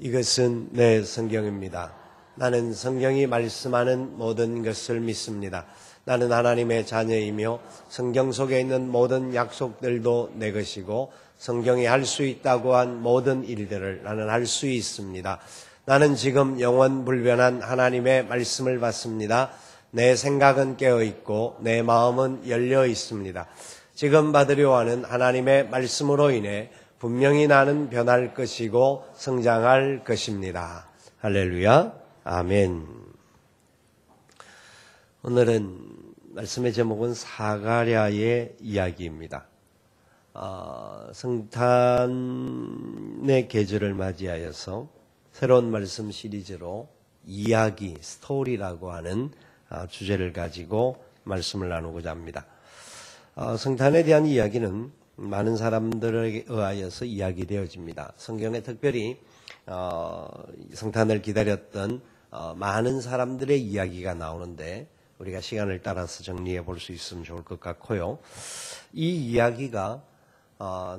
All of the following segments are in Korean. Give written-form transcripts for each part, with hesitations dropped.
이것은 내 성경입니다. 나는 성경이 말씀하는 모든 것을 믿습니다. 나는 하나님의 자녀이며 성경 속에 있는 모든 약속들도 내 것이고 성경이 할 수 있다고 한 모든 일들을 나는 할 수 있습니다. 나는 지금 영원불변한 하나님의 말씀을 받습니다. 내 생각은 깨어있고 내 마음은 열려 있습니다. 지금 받으려 하는 하나님의 말씀으로 인해 분명히 나는 변할 것이고 성장할 것입니다. 할렐루야. 아멘. 오늘은 말씀의 제목은 사가랴의 이야기입니다. 성탄의 계절을 맞이하여서 새로운 말씀 시리즈로 이야기, 스토리라고 하는 주제를 가지고 말씀을 나누고자 합니다. 성탄에 대한 이야기는 많은 사람들에 의하여서 이야기되어집니다. 성경에 특별히 성탄을 기다렸던 많은 사람들의 이야기가 나오는데 우리가 시간을 따라서 정리해 볼 수 있으면 좋을 것 같고요. 이 이야기가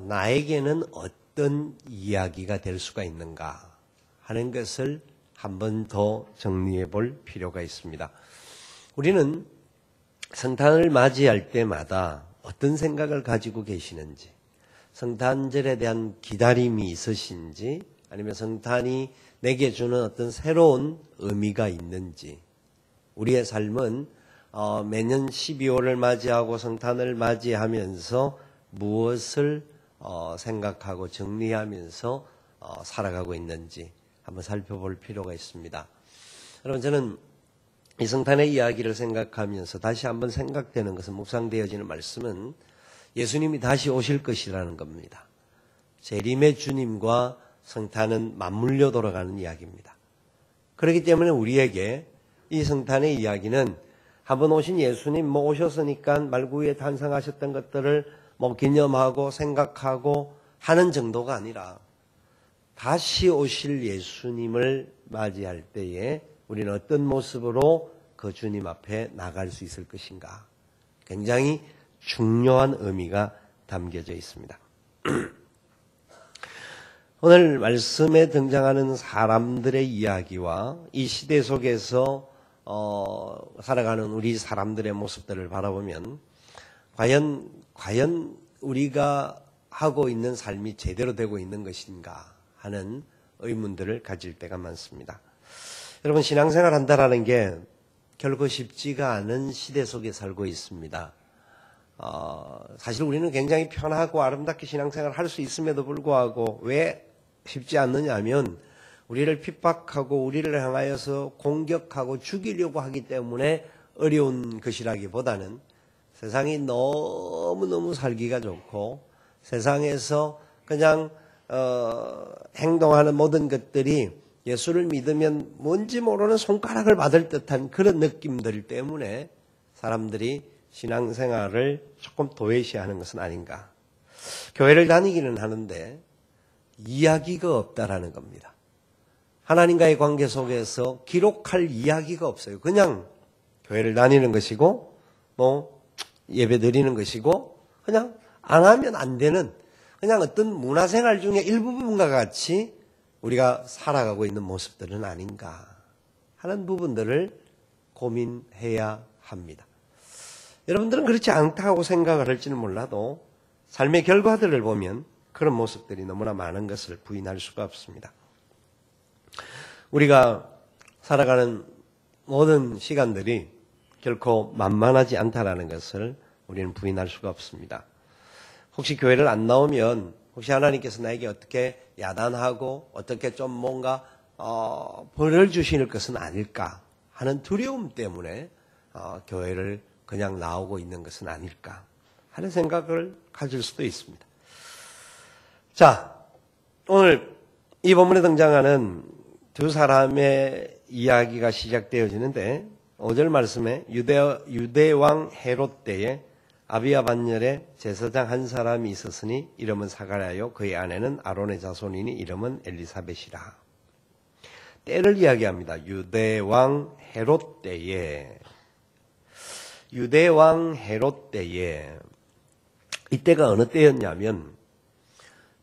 나에게는 어떤 이야기가 될 수가 있는가 하는 것을 한 번 더 정리해 볼 필요가 있습니다. 우리는 성탄을 맞이할 때마다 어떤 생각을 가지고 계시는지, 성탄절에 대한 기다림이 있으신지, 아니면 성탄이 내게 주는 어떤 새로운 의미가 있는지, 우리의 삶은 매년 12월을 맞이하고 성탄을 맞이하면서 무엇을 생각하고 정리하면서 살아가고 있는지 한번 살펴볼 필요가 있습니다. 여러분, 저는 이 성탄의 이야기를 생각하면서 다시 한번 생각되는 것은, 묵상되어지는 말씀은 예수님이 다시 오실 것이라는 겁니다. 재림의 주님과 성탄은 맞물려 돌아가는 이야기입니다. 그렇기 때문에 우리에게 이 성탄의 이야기는 한번 오신 예수님 오셨으니까 말구에 탄생하셨던 것들을 기념하고 생각하고 하는 정도가 아니라 다시 오실 예수님을 맞이할 때에 우리는 어떤 모습으로 그 주님 앞에 나갈 수 있을 것인가, 굉장히 중요한 의미가 담겨져 있습니다. 오늘 말씀에 등장하는 사람들의 이야기와 이 시대 속에서 살아가는 우리 사람들의 모습들을 바라보면 과연 우리가 하고 있는 삶이 제대로 되고 있는 것인가 하는 의문들을 가질 때가 많습니다. 여러분, 신앙생활 한다라는 게 결코 쉽지가 않은 시대 속에 살고 있습니다. 사실 우리는 굉장히 편하고 아름답게 신앙생활을 할 수 있음에도 불구하고 왜 쉽지 않느냐 하면 우리를 핍박하고 우리를 향하여서 공격하고 죽이려고 하기 때문에 어려운 것이라기보다는 세상이 너무너무 살기가 좋고 세상에서 그냥 행동하는 모든 것들이 예수를 믿으면 뭔지 모르는 손가락을 받을 듯한 그런 느낌들 때문에 사람들이 신앙생활을 조금 도외시하는 것은 아닌가. 교회를 다니기는 하는데 이야기가 없다라는 겁니다. 하나님과의 관계 속에서 기록할 이야기가 없어요. 그냥 교회를 다니는 것이고 예배 드리는 것이고 그냥 안 하면 안 되는 그냥 어떤 문화생활 중에 일부분과 같이 우리가 살아가고 있는 모습들은 아닌가 하는 부분들을 고민해야 합니다. 여러분들은 그렇지 않다고 생각을 할지는 몰라도 삶의 결과들을 보면 그런 모습들이 너무나 많은 것을 부인할 수가 없습니다. 우리가 살아가는 모든 시간들이 결코 만만하지 않다라는 것을 우리는 부인할 수가 없습니다. 혹시 교회를 안 나오면 혹시 하나님께서 나에게 어떻게 야단하고 어떻게 좀 뭔가 벌을 주실 것은 아닐까 하는 두려움 때문에 교회를 그냥 나오고 있는 것은 아닐까 하는 생각을 가질 수도 있습니다. 자, 오늘 이 본문에 등장하는 두 사람의 이야기가 시작되어지는데 5절 말씀에 유대왕 헤롯 때에 아비야 반열에 제사장 한 사람이 있었으니 이름은 사가랴요 그의 아내는 아론의 자손이니 이름은 엘리사벳이라. 때를 이야기합니다. 유대왕 헤롯 때에 이때가 어느 때였냐면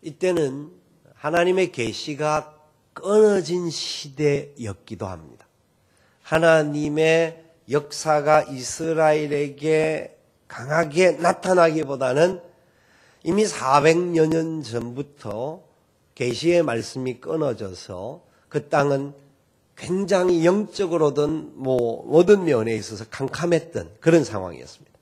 이때는 하나님의 계시가 끊어진 시대였기도 합니다. 하나님의 역사가 이스라엘에게 강하게 나타나기보다는 이미 400여 년 전부터 계시의 말씀이 끊어져서 그 땅은 굉장히 영적으로든 모든 면에 있어서 캄캄했던 그런 상황이었습니다.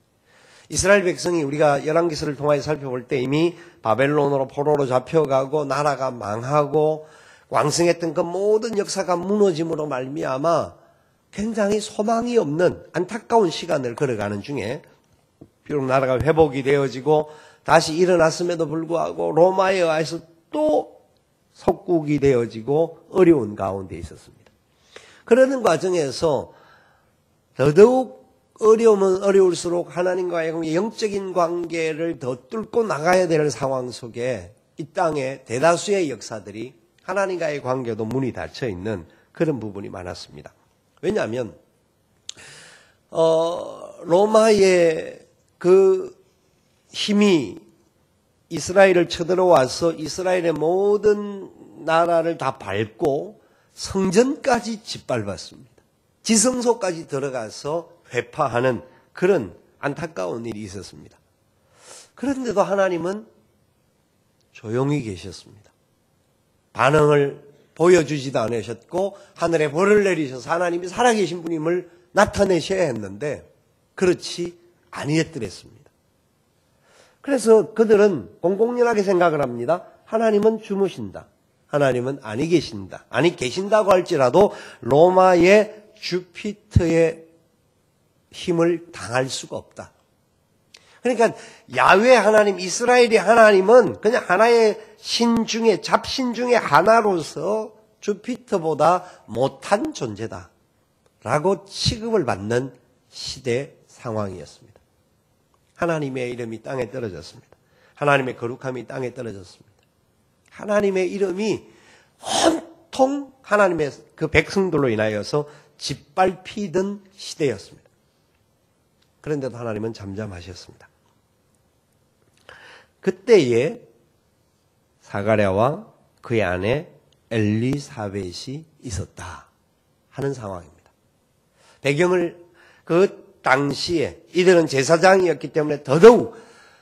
이스라엘 백성이 우리가 열왕기서를 통해 살펴볼 때 이미 바벨론으로 포로로 잡혀가고 나라가 망하고 왕성했던 그 모든 역사가 무너짐으로 말미암아 굉장히 소망이 없는 안타까운 시간을 걸어가는 중에 비록 나라가 회복이 되어지고 다시 일어났음에도 불구하고 로마에 의해서 또 속국이 되어지고 어려운 가운데 있었습니다. 그러는 과정에서 더더욱 어려우면 어려울수록 하나님과의 영적인 관계를 더 뚫고 나가야 될 상황 속에 이 땅의 대다수의 역사들이 하나님과의 관계도 문이 닫혀 있는 그런 부분이 많았습니다. 왜냐하면 로마의 그 힘이 이스라엘을 쳐들어와서 이스라엘의 모든 나라를 다 밟고 성전까지 짓밟았습니다. 지성소까지 들어가서 회파하는 그런 안타까운 일이 있었습니다. 그런데도 하나님은 조용히 계셨습니다. 반응을 보여주지도 않으셨고 하늘에 벌을 내리셔서 하나님이 살아계신 분임을 나타내셔야 했는데 그렇지 아니했더랬습니다. 그래서 그들은 공공연하게 생각을 합니다. 하나님은 주무신다. 하나님은 아니 계신다. 아니 계신다고 할지라도 로마의 주피터의 힘을 당할 수가 없다. 그러니까 야훼 하나님, 이스라엘의 하나님은 그냥 하나의 신 중에 잡신 중에 하나로서 주피터보다 못한 존재다 라고 취급을 받는 시대 상황이었습니다. 하나님의 이름이 땅에 떨어졌습니다. 하나님의 거룩함이 땅에 떨어졌습니다. 하나님의 이름이 온통 하나님의 그 백성들로 인하여서 짓밟히던 시대였습니다. 그런데도 하나님은 잠잠하셨습니다. 그때에 사가랴와 그의 아내 엘리사벳이 있었다 하는 상황입니다. 배경을 그 당시에 이들은 제사장이었기 때문에 더더욱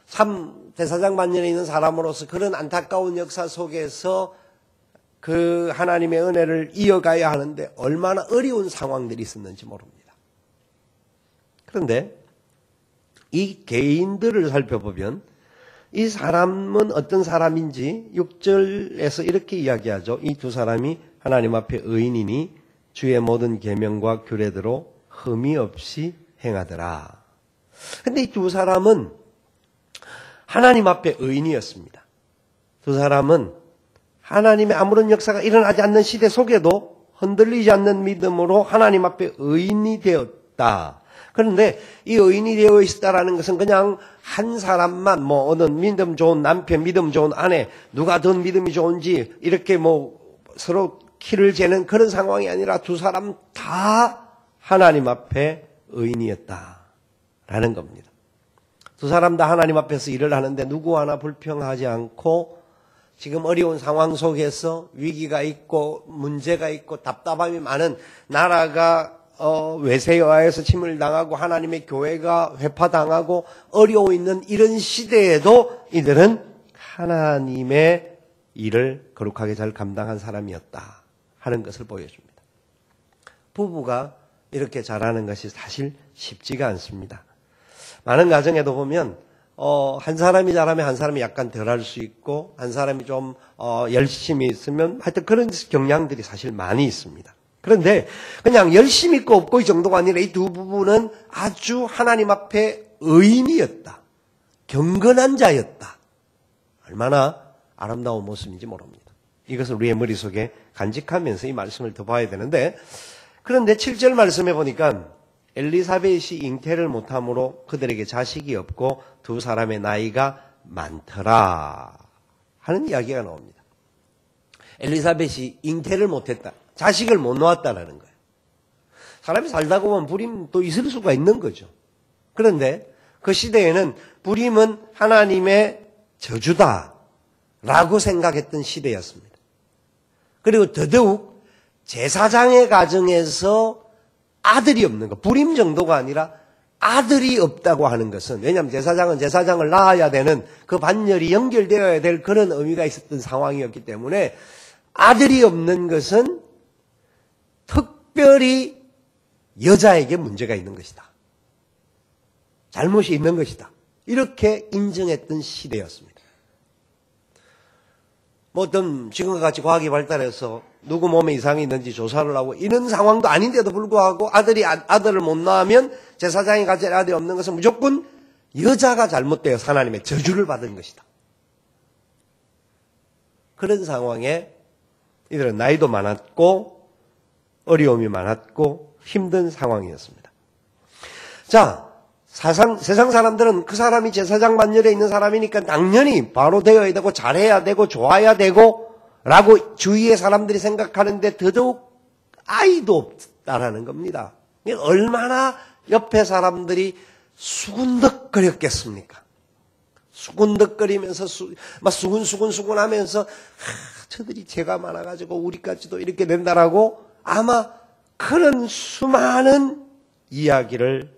참 제사장 반열에 있는 사람으로서 그런 안타까운 역사 속에서 그 하나님의 은혜를 이어가야 하는데 얼마나 어려운 상황들이 있었는지 모릅니다. 그런데 이 개인들을 살펴보면 이 사람은 어떤 사람인지 6절에서 이렇게 이야기하죠. 이 두 사람이 하나님 앞에 의인이니 주의 모든 계명과 규례대로 흠이 없이 행하더라. 근데 이 두 사람은 하나님 앞에 의인이었습니다. 두 사람은 하나님의 아무런 역사가 일어나지 않는 시대 속에도 흔들리지 않는 믿음으로 하나님 앞에 의인이 되었다. 그런데 이 의인이 되어 있다라는 것은 그냥 한 사람만 어느 믿음 좋은 남편, 믿음 좋은 아내, 누가 더 믿음이 좋은지 이렇게 서로 키를 재는 그런 상황이 아니라 두 사람 다 하나님 앞에 의인이었다라는 겁니다. 두 사람 다 하나님 앞에서 일을 하는데 누구 하나 불평하지 않고 지금 어려운 상황 속에서 위기가 있고 문제가 있고 답답함이 많은 나라가 외세에 의해서 침을 당하고 하나님의 교회가 회파당하고 어려워 있는 이런 시대에도 이들은 하나님의 일을 거룩하게 잘 감당한 사람이었다 하는 것을 보여줍니다. 부부가 이렇게 잘하는 것이 사실 쉽지가 않습니다. 많은 가정에도 보면 한 사람이 잘하면 한 사람이 약간 덜할 수 있고 한 사람이 좀 열심히 있으면 하여튼 그런 경향들이 사실 많이 있습니다. 그런데 그냥 열심히 있고 없고 이 정도가 아니라 이 두 부부는 아주 하나님 앞에 의인이었다. 경건한 자였다. 얼마나 아름다운 모습인지 모릅니다. 이것을 우리의 머릿속에 간직하면서 이 말씀을 더 봐야 되는데 그런데 7절 말씀에 보니까 엘리사벳이 잉태를 못함으로 그들에게 자식이 없고 두 사람의 나이가 많더라 하는 이야기가 나옵니다. 엘리사벳이 잉태를 못했다. 자식을 못 놓았다라는 거예요. 사람이 살다 보면 불임도 있을 수가 있는 거죠. 그런데 그 시대에는 불임은 하나님의 저주다라고 생각했던 시대였습니다. 그리고 더더욱 제사장의 가정에서 아들이 없는 것, 불임 정도가 아니라 아들이 없다고 하는 것은, 왜냐하면 제사장은 제사장을 낳아야 되는 그 반열이 연결되어야 될 그런 의미가 있었던 상황이었기 때문에 아들이 없는 것은 특별히 여자에게 문제가 있는 것이다. 잘못이 있는 것이다. 이렇게 인정했던 시대였습니다. 뭐 어떤 지금과 같이 과학이 발달해서 누구 몸에 이상이 있는지 조사를 하고 이런 상황도 아닌데도 불구하고 아들을 못 낳으면 제사장이 가질 아들이 없는 것은 무조건 여자가 잘못되어 하나님의 저주를 받은 것이다. 그런 상황에 이들은 나이도 많았고 어려움이 많았고 힘든 상황이었습니다. 자, 세상 사람들은 그 사람이 제사장 반열에 있는 사람이니까 당연히 바로 되어야 되고 잘해야 되고 좋아야 되고 라고 주위의 사람들이 생각하는데 더더욱 아이도 없다라는 겁니다. 얼마나 옆에 사람들이 수군덕거렸겠습니까? 수군덕거리면서 막 수군수군 하면서 저들이 죄가 많아가지고 우리까지도 이렇게 된다라고 아마 그런 수많은 이야기를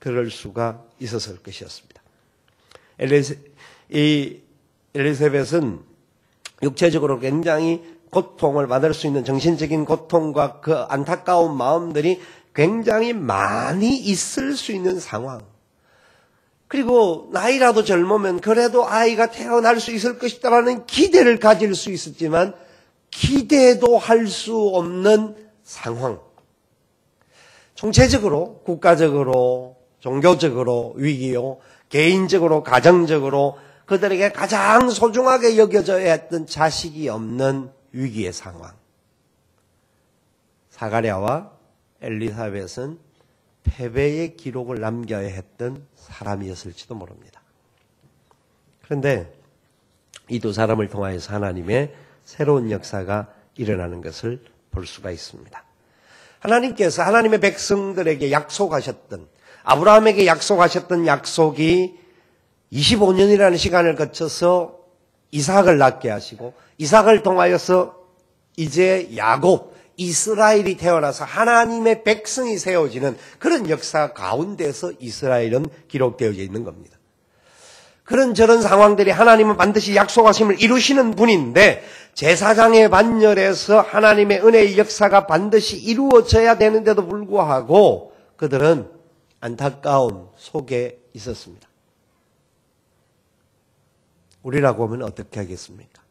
들을 수가 있었을 것이었습니다. 이 엘리사벳은 육체적으로 굉장히 고통을 받을 수 있는 정신적인 고통과 그 안타까운 마음들이 굉장히 많이 있을 수 있는 상황. 그리고 나이라도 젊으면 그래도 아이가 태어날 수 있을 것이다라는 기대를 가질 수 있었지만 기대도 할 수 없는 상황. 총체적으로, 국가적으로, 종교적으로 위기요, 개인적으로, 가정적으로 그들에게 가장 소중하게 여겨져야 했던 자식이 없는 위기의 상황. 사가랴와 엘리사벳은 패배의 기록을 남겨야 했던 사람이었을지도 모릅니다. 그런데 이 두 사람을 통하여서 하나님의 새로운 역사가 일어나는 것을 볼 수가 있습니다. 하나님께서 하나님의 백성들에게 약속하셨던, 아브라함에게 약속하셨던 약속이 25년이라는 시간을 거쳐서 이삭을 낳게 하시고 이삭을 통하여서 이제 야곱, 이스라엘이 태어나서 하나님의 백성이 세워지는 그런 역사 가운데서 이스라엘은 기록되어져 있는 겁니다. 그런 저런 상황들이 하나님은 반드시 약속하심을 이루시는 분인데 제사장의 반열에서 하나님의 은혜의 역사가 반드시 이루어져야 되는데도 불구하고 그들은 안타까움 속에 있었습니다. 우리라고 하면 어떻게 하겠습니까?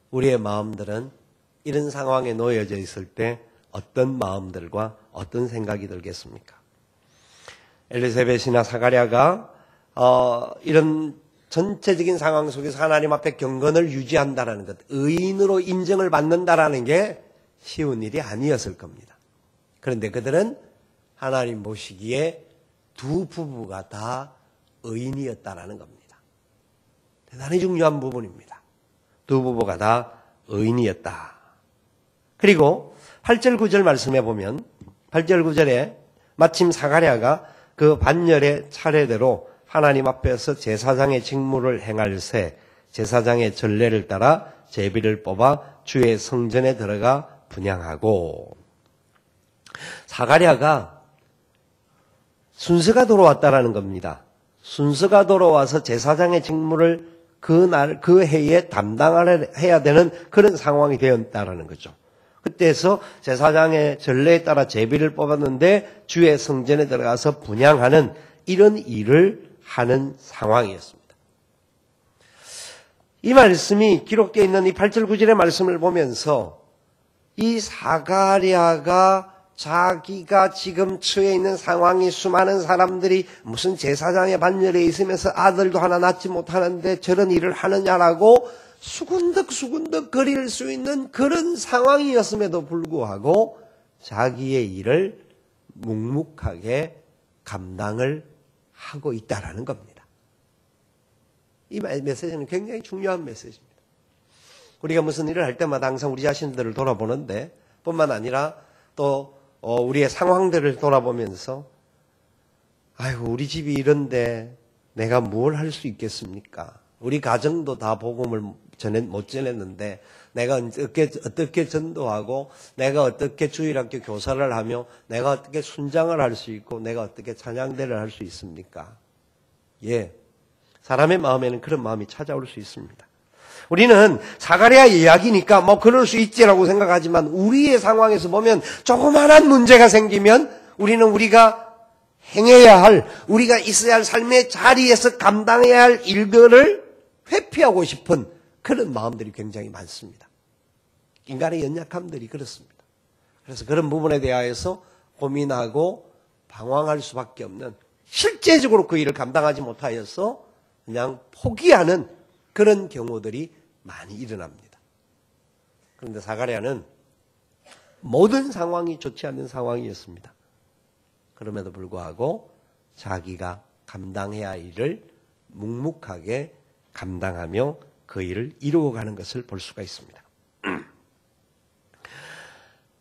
우리의 마음들은 이런 상황에 놓여져 있을 때 어떤 마음들과 어떤 생각이 들겠습니까? 엘리사벳이나 사가랴가 이런 전체적인 상황 속에서 하나님 앞에 경건을 유지한다라는 것, 의인으로 인정을 받는다라는 게 쉬운 일이 아니었을 겁니다. 그런데 그들은 하나님 보시기에 두 부부가 다 의인이었다라는 겁니다. 대단히 중요한 부분입니다. 두 부부가 다 의인이었다. 그리고 8절 9절 말씀해 보면 8절 9절에 마침 사가랴가 그 반열의 차례대로 하나님 앞에서 제사장의 직무를 행할새 제사장의 전례를 따라 제비를 뽑아 주의 성전에 들어가 분향하고, 사가랴가 순서가 돌아왔다라는 겁니다. 순서가 돌아와서 제사장의 직무를 그 해에 담당해야 되는 그런 상황이 되었다라는 거죠. 그때에서 제사장의 전례에 따라 제비를 뽑았는데 주의 성전에 들어가서 분향하는 이런 일을 하는 상황이었습니다. 이 말씀이 기록되어 있는 이 8절 9절의 말씀을 보면서 이 사가랴가 자기가 지금 처해 있는 상황이 수많은 사람들이 무슨 제사장의 반열에 있으면서 아들도 하나 낳지 못하는데 저런 일을 하느냐라고 수군덕 거릴 수 있는 그런 상황이었음에도 불구하고 자기의 일을 묵묵하게 감당을 하고 있다라는 겁니다. 이 메시지는 굉장히 중요한 메시지입니다. 우리가 무슨 일을 할 때마다 항상 우리 자신들을 돌아보는데 뿐만 아니라 또 우리의 상황들을 돌아보면서 아이고 우리 집이 이런데 내가 뭘 할 수 있겠습니까? 우리 가정도 다 복음을 못 전했는데 내가 어떻게 전도하고 내가 어떻게 주일학교 교사를 하며 내가 어떻게 순장을 할 수 있고 내가 어떻게 찬양대를 할 수 있습니까? 예, 사람의 마음에는 그런 마음이 찾아올 수 있습니다. 우리는 사가랴 이야기니까 뭐 그럴 수 있지라고 생각하지만 우리의 상황에서 보면 조그마한 문제가 생기면 우리는 우리가 행해야 할, 우리가 있어야 할 삶의 자리에서 감당해야 할 일들을 회피하고 싶은 그런 마음들이 굉장히 많습니다. 인간의 연약함들이 그렇습니다. 그래서 그런 부분에 대하여서 고민하고 방황할 수밖에 없는, 실제적으로 그 일을 감당하지 못하여서 그냥 포기하는 그런 경우들이 많이 일어납니다. 그런데 사가랴는 모든 상황이 좋지 않는 상황이었습니다. 그럼에도 불구하고 자기가 감당해야 할 일을 묵묵하게 감당하며 그 일을 이루어가는 것을 볼 수가 있습니다.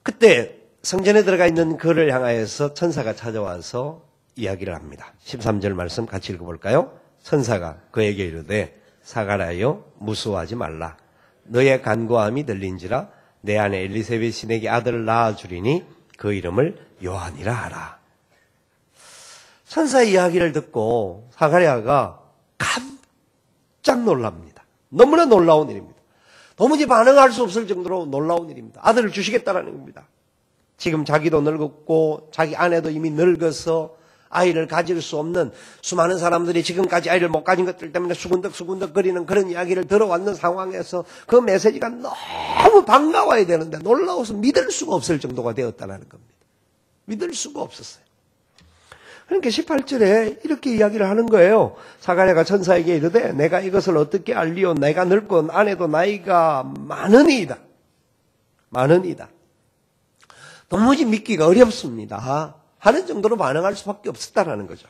그때 성전에 들어가 있는 그를 향하여서 천사가 찾아와서 이야기를 합니다. 13절 말씀 같이 읽어볼까요? 천사가 그에게 이르되 사가랴여 무수하지 말라. 너의 간구함이 들린지라 내 아내 엘리사벳이 내게 아들을 낳아주리니 그 이름을 요한이라 하라. 천사의 이야기를 듣고 사가랴가 깜짝 놀랍니다. 너무나 놀라운 일입니다. 도무지 반응할 수 없을 정도로 놀라운 일입니다. 아들을 주시겠다라는 겁니다. 지금 자기도 늙었고 자기 아내도 이미 늙어서 아이를 가질 수 없는 수많은 사람들이 지금까지 아이를 못 가진 것들 때문에 수군덕수군덕 거리는 그런 이야기를 들어왔는 상황에서 그 메시지가 너무 반가워야 되는데 놀라워서 믿을 수가 없을 정도가 되었다는 겁니다. 믿을 수가 없었어요. 그러니까 18절에 이렇게 이야기를 하는 거예요. 사가랴가 천사에게 이르되 내가 이것을 어떻게 알리오? 내가 늙고 아내도 나이가 많으니이다. 많으니이다. 도무지 믿기가 어렵습니다 하는 정도로 반응할 수밖에 없었다는 거죠.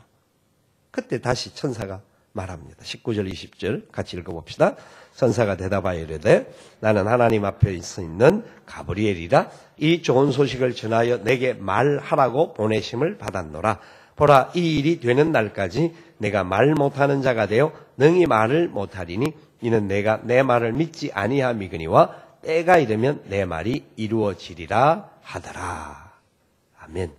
그때 다시 천사가 말합니다. 19절 20절 같이 읽어봅시다. 천사가 대답하여 이르되 나는 하나님 앞에 있는 가브리엘이라. 이 좋은 소식을 전하여 내게 말하라고 보내심을 받았노라. 보라, 이 일이 되는 날까지 내가 말 못하는 자가 되어 능히 말을 못하리니 이는 내가 내 말을 믿지 아니함이거니와 때가 이르면 내 말이 이루어지리라 하더라. 아멘.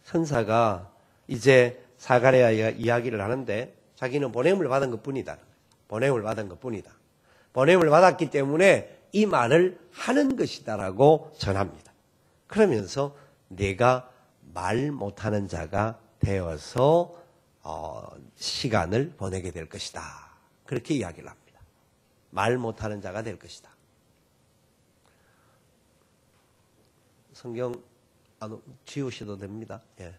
천사가 이제 사가랴가 이야기를 하는데 자기는 보냄을 받은 것뿐이다. 보냄을 받은 것뿐이다. 보냄을 받았기 때문에 이 말을 하는 것이다라고 전합니다. 그러면서 내가 말 못하는 자가 되어서 시간을 보내게 될 것이다. 그렇게 이야기를 합니다. 말 못하는 자가 될 것이다. 성경 지우셔도 됩니다. 예.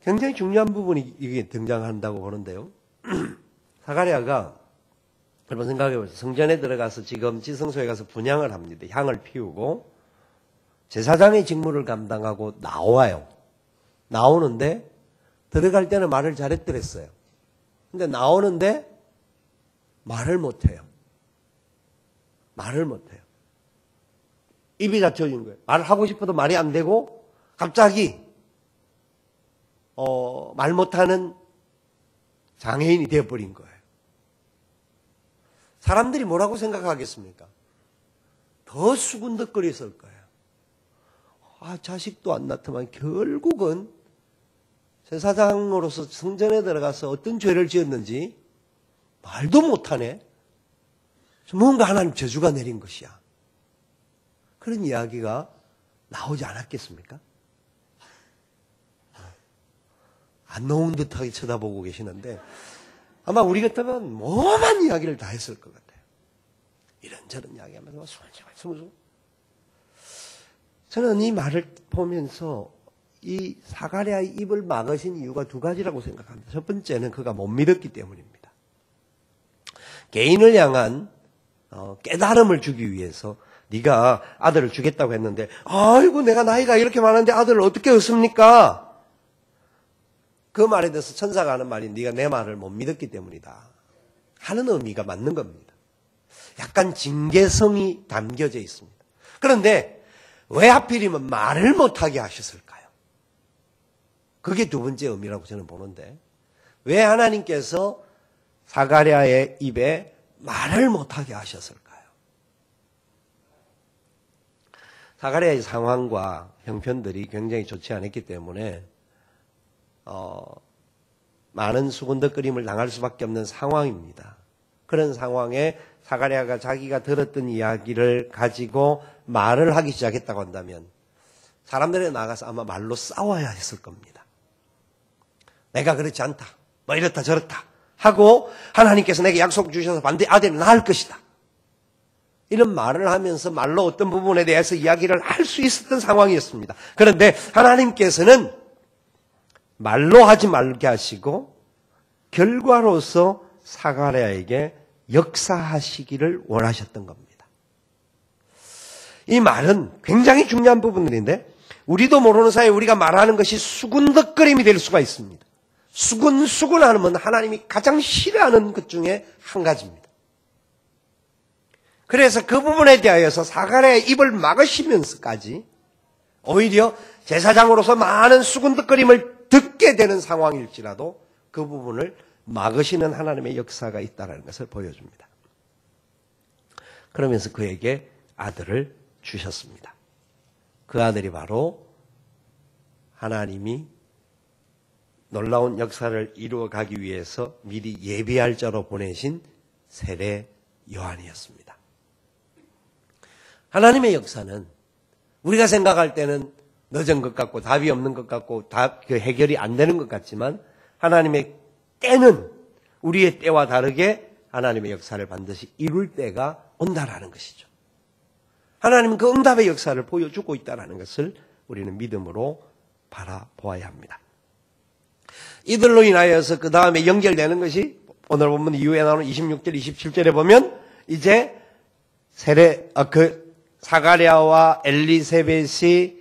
굉장히 중요한 부분이 이게 등장한다고 보는데요. 사가랴가 여러분 생각해보세요. 성전에 들어가서 지금 지성소에 가서 분향을 합니다. 향을 피우고 제사장의 직무를 감당하고 나와요. 나오는데 들어갈 때는 말을 잘했더랬어요. 근데 나오는데 말을 못해요. 말을 못해요. 입이 닫혀진 거예요. 말하고 싶어도 말이 안 되고 갑자기 말 못하는 장애인이 되어버린 거예요. 사람들이 뭐라고 생각하겠습니까? 더 수군덕거렸을 거예요. 자식도 안 낳더만 결국은 제사장으로서 성전에 들어가서 어떤 죄를 지었는지 말도 못하네. 뭔가 하나님 저주가 내린 것이야. 그런 이야기가 나오지 않았겠습니까? 안 나온 듯하게 쳐다보고 계시는데 아마 우리 같으면 뭐만 이야기를 다 했을 것 같아요. 이런저런 이야기하면서 숨을 저는 이 말을 보면서 이 사가랴의 입을 막으신 이유가 두 가지라고 생각합니다. 첫 번째는 그가 못 믿었기 때문입니다. 개인을 향한 깨달음을 주기 위해서 네가 아들을 주겠다고 했는데 아이고 내가 나이가 이렇게 많은데 아들을 어떻게 얻습니까? 그 말에 대해서 천사가 하는 말이 네가 내 말을 못 믿었기 때문이다 하는 의미가 맞는 겁니다. 약간 징계성이 담겨져 있습니다. 그런데 왜 하필이면 말을 못하게 하셨을까요? 그게 두 번째 의미라고 저는 보는데 왜 하나님께서 사가랴의 입에 말을 못하게 하셨을까요? 사가랴의 상황과 형편들이 굉장히 좋지 않았기 때문에 많은 수군덕거림을 당할 수밖에 없는 상황입니다. 그런 상황에 사가랴가 자기가 들었던 이야기를 가지고 말을 하기 시작했다고 한다면 사람들에 나가서 아마 말로 싸워야 했을 겁니다. 내가 그렇지 않다. 뭐 이렇다 저렇다. 하고 하나님께서 내게 약속 주셔서 반드시 아들을 낳을 것이다. 이런 말을 하면서 말로 어떤 부분에 대해서 이야기를 할 수 있었던 상황이었습니다. 그런데 하나님께서는 말로 하지 말게 하시고 결과로서 사가랴에게 역사하시기를 원하셨던 겁니다. 이 말은 굉장히 중요한 부분들인데 우리도 모르는 사이에 우리가 말하는 것이 수군덕거림이 될 수가 있습니다. 수군하면 하나님이 가장 싫어하는 것 중에 한 가지입니다. 그래서 그 부분에 대하여서 사가랴의 입을 막으시면서까지 오히려 제사장으로서 많은 수군덕거림을 듣게 되는 상황일지라도 그 부분을 막으시는 하나님의 역사가 있다는 것을 보여줍니다. 그러면서 그에게 아들을 주셨습니다. 그 아들이 바로 하나님이 놀라운 역사를 이루어가기 위해서 미리 예비할 자로 보내신 세례 요한이었습니다. 하나님의 역사는 우리가 생각할 때는 늦은 것 같고 답이 없는 것 같고 그 해결이 안 되는 것 같지만 하나님의 때는 우리의 때와 다르게 하나님의 역사를 반드시 이룰 때가 온다라는 것이죠. 하나님은 그 응답의 역사를 보여주고 있다는 것을 우리는 믿음으로 바라보아야 합니다. 이들로 인하여서 그 다음에 연결되는 것이 오늘 본문 이후에 나오는 26절, 27절에 보면 이제 사가랴와 엘리세벳이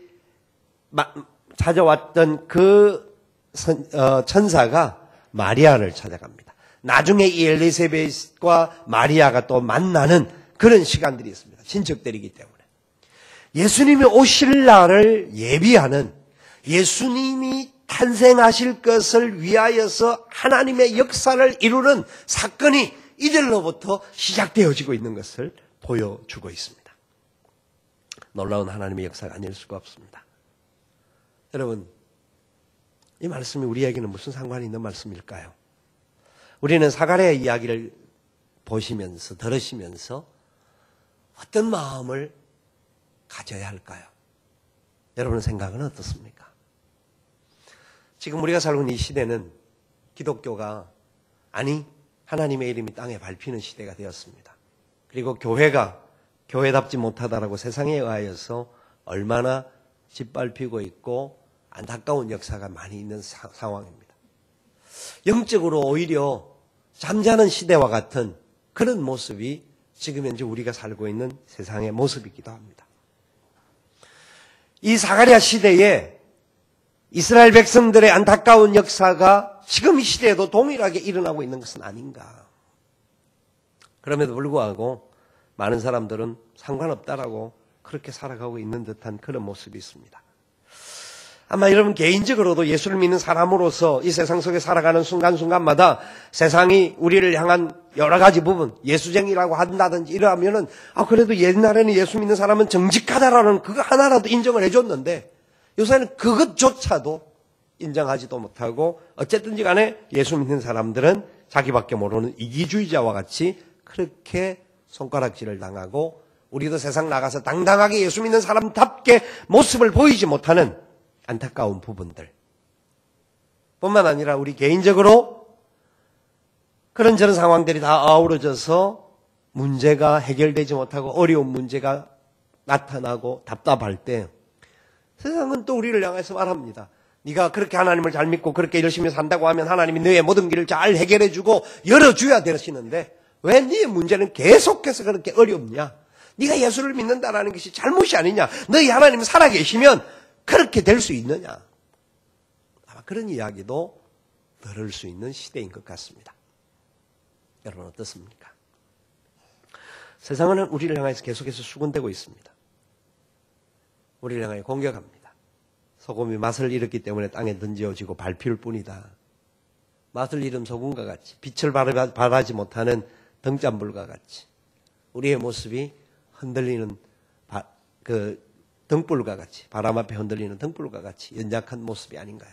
찾아왔던 그 천사가 마리아를 찾아갑니다. 나중에 이 엘리세벳과 마리아가 또 만나는 그런 시간들이 있습니다. 친척들이기 때문에. 예수님이 오실 날을 예비하는 예수님이 탄생하실 것을 위하여서 하나님의 역사를 이루는 사건이 이들로부터 시작되어지고 있는 것을 보여주고 있습니다. 놀라운 하나님의 역사가 아닐 수가 없습니다. 여러분, 이 말씀이 우리에게는 무슨 상관이 있는 말씀일까요? 우리는 사가랴의 이야기를 보시면서 들으시면서 어떤 마음을 가져야 할까요? 여러분 생각은 어떻습니까? 지금 우리가 살고 있는 이 시대는 기독교가 하나님의 이름이 땅에 밟히는 시대가 되었습니다. 그리고 교회가 교회답지 못하다라고 세상에 의하여서 얼마나 짓밟히고 있고 안타까운 역사가 많이 있는 상황입니다. 영적으로 오히려 잠자는 시대와 같은 그런 모습이 지금 현재 우리가 살고 있는 세상의 모습이기도 합니다. 이 사가랴 시대에 이스라엘 백성들의 안타까운 역사가 지금 이 시대에도 동일하게 일어나고 있는 것은 아닌가. 그럼에도 불구하고 많은 사람들은 상관없다라고 그렇게 살아가고 있는 듯한 그런 모습이 있습니다. 아마 여러분 개인적으로도 예수를 믿는 사람으로서 이 세상 속에 살아가는 순간순간마다 세상이 우리를 향한 여러 가지 부분, 예수쟁이라고 한다든지 이러하면은 그래도 옛날에는 예수 믿는 사람은 정직하다라는 그거 하나라도 인정을 해줬는데 요새는 그것조차도 인정하지도 못하고 어쨌든지 간에 예수 믿는 사람들은 자기밖에 모르는 이기주의자와 같이 그렇게 손가락질을 당하고 우리도 세상 나가서 당당하게 예수 믿는 사람답게 모습을 보이지 못하는 안타까운 부분들 뿐만 아니라 우리 개인적으로 그런저런 상황들이 다 아우러져서 문제가 해결되지 못하고 어려운 문제가 나타나고 답답할 때 세상은 또 우리를 향해서 말합니다. 네가 그렇게 하나님을 잘 믿고 그렇게 열심히 산다고 하면 하나님이 너의 모든 길을 잘 해결해주고 열어줘야 되시는데 왜 네 문제는 계속해서 그렇게 어렵냐? 네가 예수를 믿는다라는 것이 잘못이 아니냐? 너희 하나님 살아계시면 그렇게 될 수 있느냐? 아마 그런 이야기도 들을 수 있는 시대인 것 같습니다. 여러분 어떻습니까? 세상은 우리를 향해서 계속해서 수군되고 있습니다. 우리를 향해 공격합니다. 소금이 맛을 잃었기 때문에 땅에 던져지고 밟힐 뿐이다. 맛을 잃은 소금과 같이, 빛을 발하지 못하는 등잔불과 같이, 우리의 모습이 흔들리는 그 등불과 같이, 바람 앞에 흔들리는 등불과 같이 연약한 모습이 아닌가요?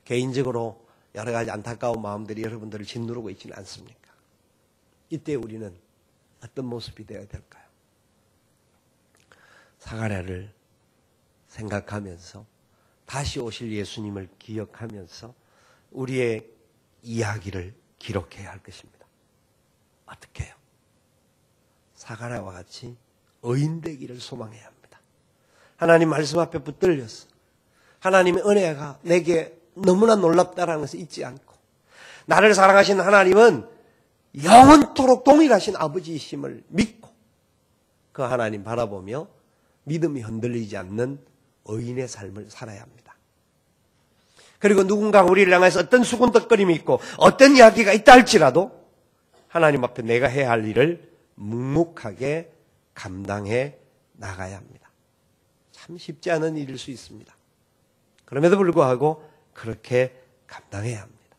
개인적으로 여러 가지 안타까운 마음들이 여러분들을 짓누르고 있지는 않습니까? 이때 우리는 어떤 모습이 되어야 될까요? 사가랴를 생각하면서 다시 오실 예수님을 기억하면서 우리의 이야기를 기록해야 할 것입니다. 어떻게 해요? 사가랴와 같이 의인 되기를 소망해야 합니다. 하나님 말씀 앞에 붙들려서 하나님의 은혜가 내게 너무나 놀랍다라는 것을 잊지 않고, 나를 사랑하시는 하나님은 영원토록 동일하신 아버지이심을 믿고 그 하나님 바라보며 믿음이 흔들리지 않는 의인의 삶을 살아야 합니다. 그리고 누군가 우리를 향해서 어떤 수군덕거림이 있고 어떤 이야기가 있다 할지라도 하나님 앞에 내가 해야 할 일을 묵묵하게 감당해 나가야 합니다. 참 쉽지 않은 일일 수 있습니다. 그럼에도 불구하고 그렇게 감당해야 합니다.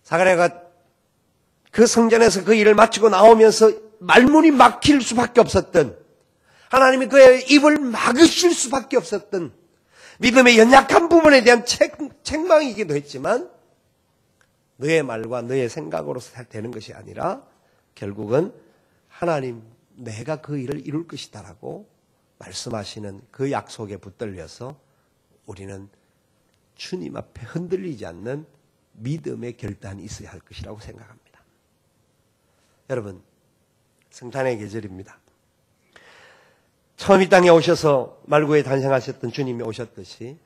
사가랴가 그 성전에서 그 일을 마치고 나오면서 말문이 막힐 수밖에 없었던, 하나님이 그의 입을 막으실 수밖에 없었던 믿음의 연약한 부분에 대한 책망이기도 했지만, 너의 말과 너의 생각으로 되는 것이 아니라 결국은 하나님 내가 그 일을 이룰 것이다라고 말씀하시는 그 약속에 붙들려서 우리는 주님 앞에 흔들리지 않는 믿음의 결단이 있어야 할 것이라고 생각합니다. 여러분, 성탄의 계절입니다. 처음 이 땅에 오셔서 말구에 탄생하셨던 주님이 오셨듯이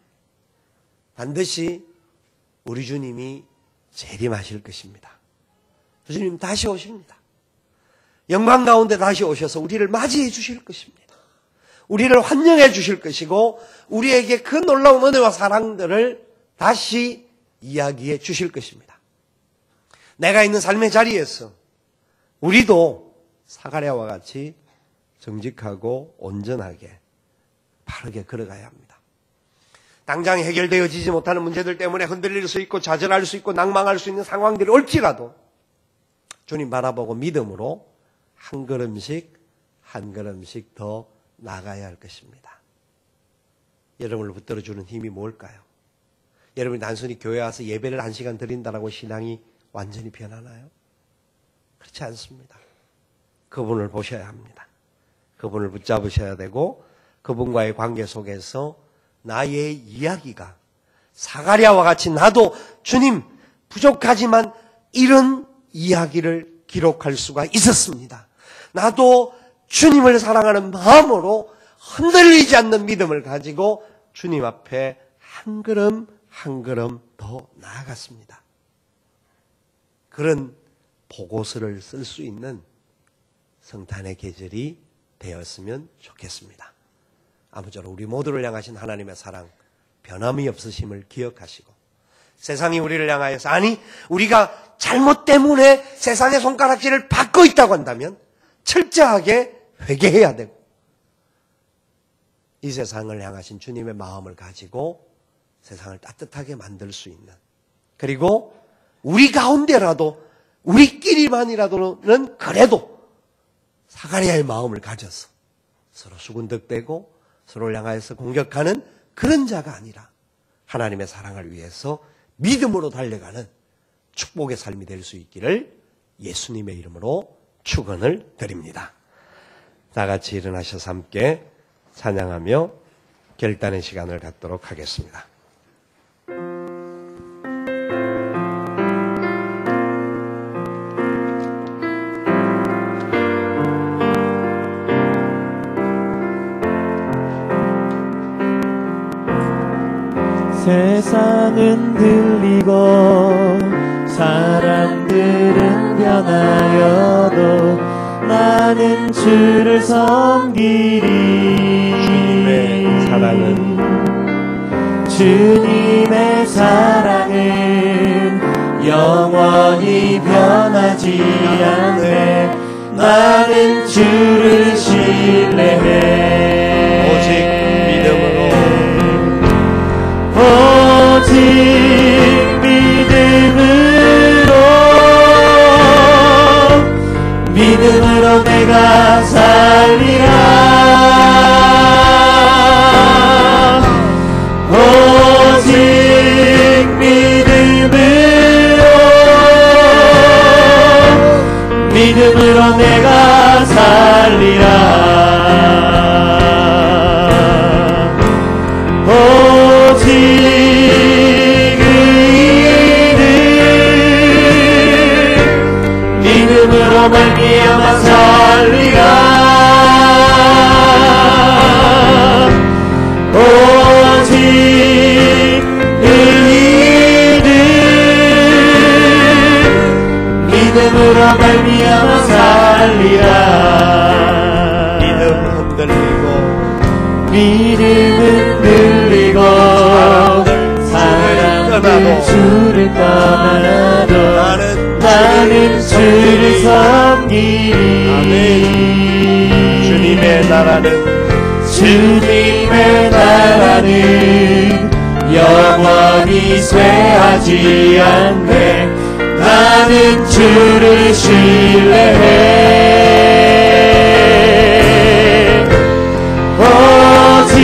반드시 우리 주님이 재림하실 것입니다. 주님 다시 오십니다. 영광 가운데 다시 오셔서 우리를 맞이해 주실 것입니다. 우리를 환영해 주실 것이고 우리에게 그 놀라운 은혜와 사랑들을 다시 이야기해 주실 것입니다. 내가 있는 삶의 자리에서 우리도 사가랴와 같이 정직하고 온전하게 바르게 걸어가야 합니다. 당장 해결되어지지 못하는 문제들 때문에 흔들릴 수 있고 좌절할 수 있고 낭망할 수 있는 상황들이 올지라도 주님 바라보고 믿음으로 한 걸음씩 한 걸음씩 더 나가야 할 것입니다. 여러분을 붙들어주는 힘이 뭘까요? 여러분이 단순히 교회 와서 예배를 1시간 드린다라고 신앙이 완전히 변하나요? 그렇지 않습니다. 그분을 보셔야 합니다. 그분을 붙잡으셔야 되고 그분과의 관계 속에서 나의 이야기가 사가랴와 같이 나도 주님 부족하지만 이런 이야기를 기록할 수가 있었습니다. 나도 주님을 사랑하는 마음으로 흔들리지 않는 믿음을 가지고 주님 앞에 한 걸음 한 걸음 더 나아갔습니다. 그런 보고서를 쓸 수 있는 성탄의 계절이 되었으면 좋겠습니다. 아무쪼록 우리 모두를 향하신 하나님의 사랑, 변함이 없으심을 기억하시고 세상이 우리를 향하여서 아니 우리가 잘못 때문에 세상의 손가락질을 받고 있다고 한다면 철저하게 회개해야 되고 이 세상을 향하신 주님의 마음을 가지고 세상을 따뜻하게 만들 수 있는, 그리고 우리 가운데라도 우리끼리만이라도는 그래도 사가랴의 마음을 가져서 서로 수군덕대고 서로를 향하여서 공격하는 그런 자가 아니라 하나님의 사랑을 위해서 믿음으로 달려가는 축복의 삶이 될 수 있기를 예수님의 이름으로 축원을 드립니다. 다 같이 일어나셔서 함께 찬양하며 결단의 시간을 갖도록 하겠습니다. 세상은 들리고 사람들은 변하여도 나는 주를 섬기리. 주님의 사랑은 영원히 변하지 않네. 나는 주를 신뢰해. 오직 믿음으로 오직 믿음으로 살리라. 오직 믿음으로 내가 살리라. 오직 믿음으로 말미암아 살리라. 오직 믿음으로 말미암아 살리라. 믿음 흔들리고 사람들 주를 떠나도 나는 주를 섬기리. 주님의 나라는 영원히 쇠하지 않네. 나는 주를 신뢰해. 오직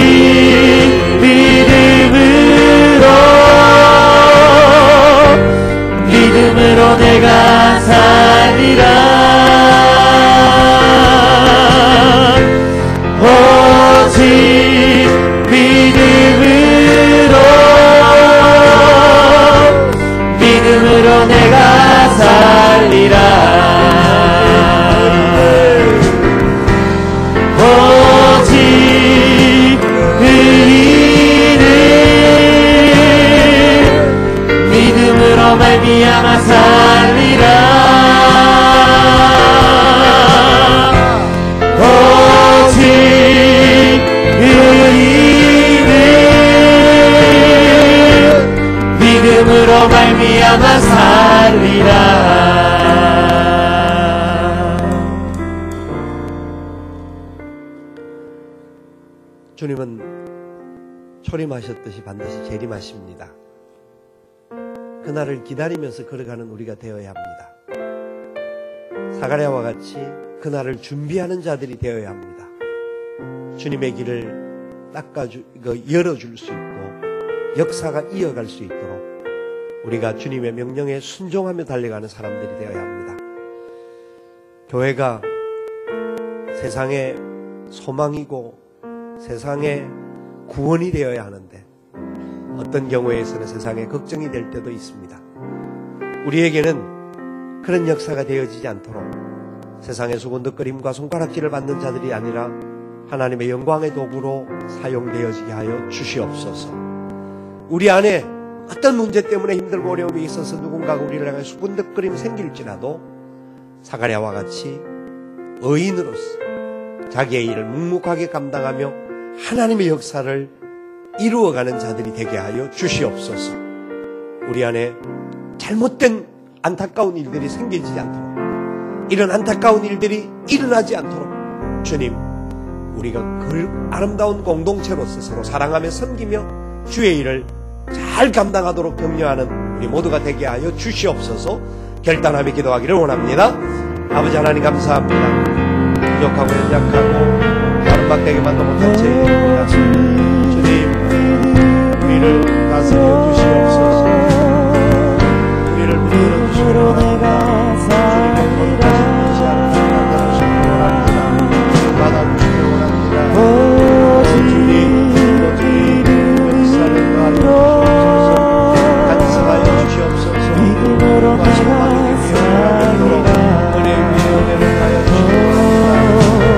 믿음으로 내가 살리라. 오직 믿음으로 내가 살리라. 오직 믿음으로 말미암아 살리라. 오직 믿음으로 말미암아 살리라. 주님은 초림하셨듯이 반드시 재림하십니다. 그날을 기다리면서 걸어가는 우리가 되어야 합니다. 사가랴와 같이 그날을 준비하는 자들이 되어야 합니다. 주님의 길을 열어줄 수 있고 역사가 이어갈 수 있도록 우리가 주님의 명령에 순종하며 달려가는 사람들이 되어야 합니다. 교회가 세상의 소망이고 세상의 구원이 되어야 하는데 어떤 경우에서는 세상에 걱정이 될 때도 있습니다. 우리에게는 그런 역사가 되어지지 않도록 세상의 수군덕거림과 손가락질을 받는 자들이 아니라 하나님의 영광의 도구로 사용되어지게 하여 주시옵소서. 우리 안에 어떤 문제 때문에 힘들고 어려움이 있어서 누군가가 우리를 향해 수군덕거림이 생길지라도 사가랴와 같이 의인으로서 자기의 일을 묵묵하게 감당하며 하나님의 역사를 이루어가는 자들이 되게 하여 주시옵소서. 우리 안에 잘못된 안타까운 일들이 생기지 않도록, 이런 안타까운 일들이 일어나지 않도록 주님, 우리가 그 아름다운 공동체로서 서로 사랑하며 섬기며 주의 일을 잘 감당하도록 격려하는 우리 모두가 되게 하여 주시옵소서. 결단하며 기도하기를 원합니다. 아버지 하나님 감사합니다. 부족하고 연약하고 아름답게만 못한 죄입니다. 주님, 우리를 다스려 주시옵소서. 우리를 붙들어 주시기 바랍니다. 주님의 거룩하신 뜻이 하나님 만들어주시기 원합니다. 받아주시기 원합니다. 주님, 역사를 더하여 주시옵소서. 간섭하여 주시옵소서. 마침하기 위하여 은혜 위에 은혜를 하여 주시기 원합니다.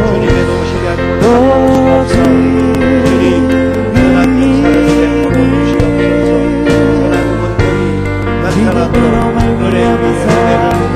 주님의 도우시게 하고 주옵소서. 주님, 선한 역사를 베풀어 주시옵소서. 선한 원들이 나타나도록 은혜 위에 은혜를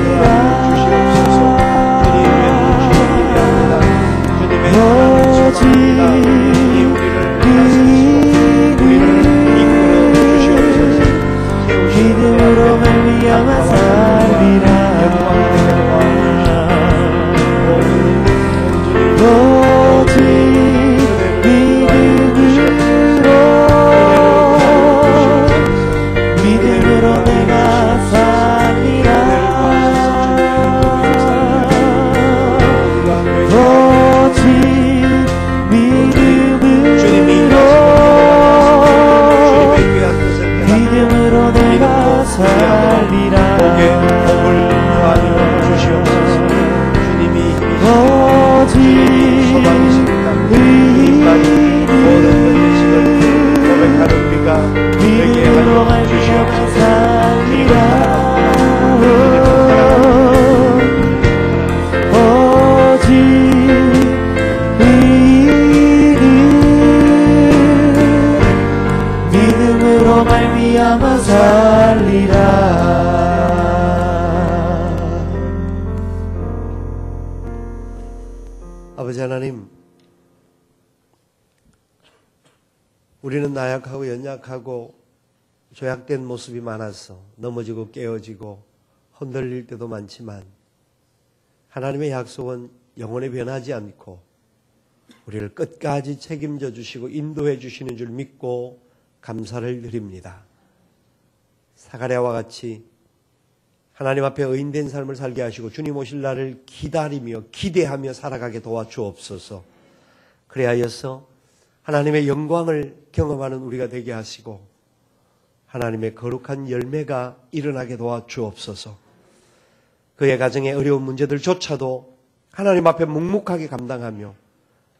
소망이십니다. 이만 모든 것을 고백하는 우리가 되게 하여 주시옵소서. 믿음으로 말미암아 살리라. 아버지 하나님, 우리는 나약하고 연약하고 조약된 모습이 많아서 넘어지고 깨어지고 흔들릴 때도 많지만 하나님의 약속은 영원히 변하지 않고 우리를 끝까지 책임져 주시고 인도해 주시는 줄 믿고 감사를 드립니다. 사가랴와 같이 하나님 앞에 의인된 삶을 살게 하시고 주님 오실 날을 기다리며 기대하며 살아가게 도와주옵소서. 그래하여서 하나님의 영광을 경험하는 우리가 되게 하시고 하나님의 거룩한 열매가 일어나게 도와주옵소서. 그의 가정의 어려운 문제들조차도 하나님 앞에 묵묵하게 감당하며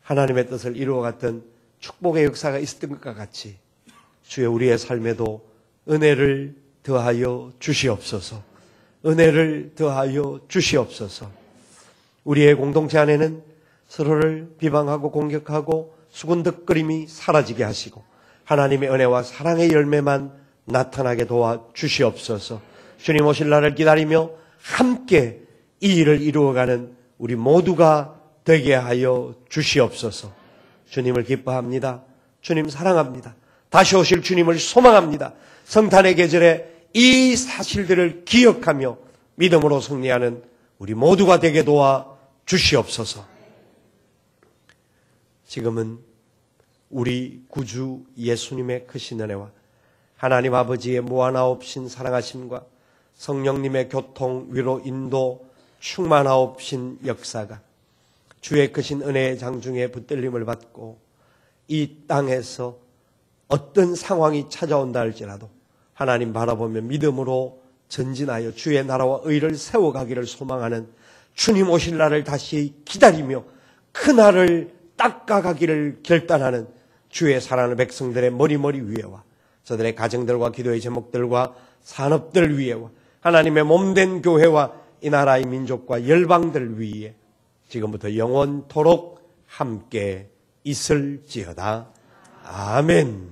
하나님의 뜻을 이루어갔던 축복의 역사가 있었던 것과 같이 주여 우리의 삶에도 은혜를 더하여 주시옵소서. 은혜를 더하여 주시옵소서. 우리의 공동체 안에는 서로를 비방하고 공격하고 수군덕거림이 사라지게 하시고 하나님의 은혜와 사랑의 열매만 나타나게 도와주시옵소서. 주님 오실 날을 기다리며 함께 이 일을 이루어가는 우리 모두가 되게 하여 주시옵소서. 주님을 기뻐합니다. 주님 사랑합니다. 다시 오실 주님을 소망합니다. 성탄의 계절에 이 사실들을 기억하며 믿음으로 승리하는 우리 모두가 되게 도와 주시옵소서. 지금은 우리 구주 예수님의 크신 은혜와 하나님 아버지의 무한하옵신 사랑하심과 성령님의 교통, 위로, 인도, 충만하옵신 역사가 주의 크신 은혜의 장중에 붙들림을 받고 이 땅에서 어떤 상황이 찾아온다 할지라도 하나님 바라보며 믿음으로 전진하여 주의 나라와 의를 세워가기를 소망하는 주님 오실 날을 다시 기다리며 그날을 닦아가기를 결단하는 주의 사랑하는 백성들의 머리머리 위에와 저들의 가정들과 기도의 제목들과 산업들 위에와 하나님의 몸된 교회와 이 나라의 민족과 열방들 위에 지금부터 영원토록 함께 있을지어다. 아멘.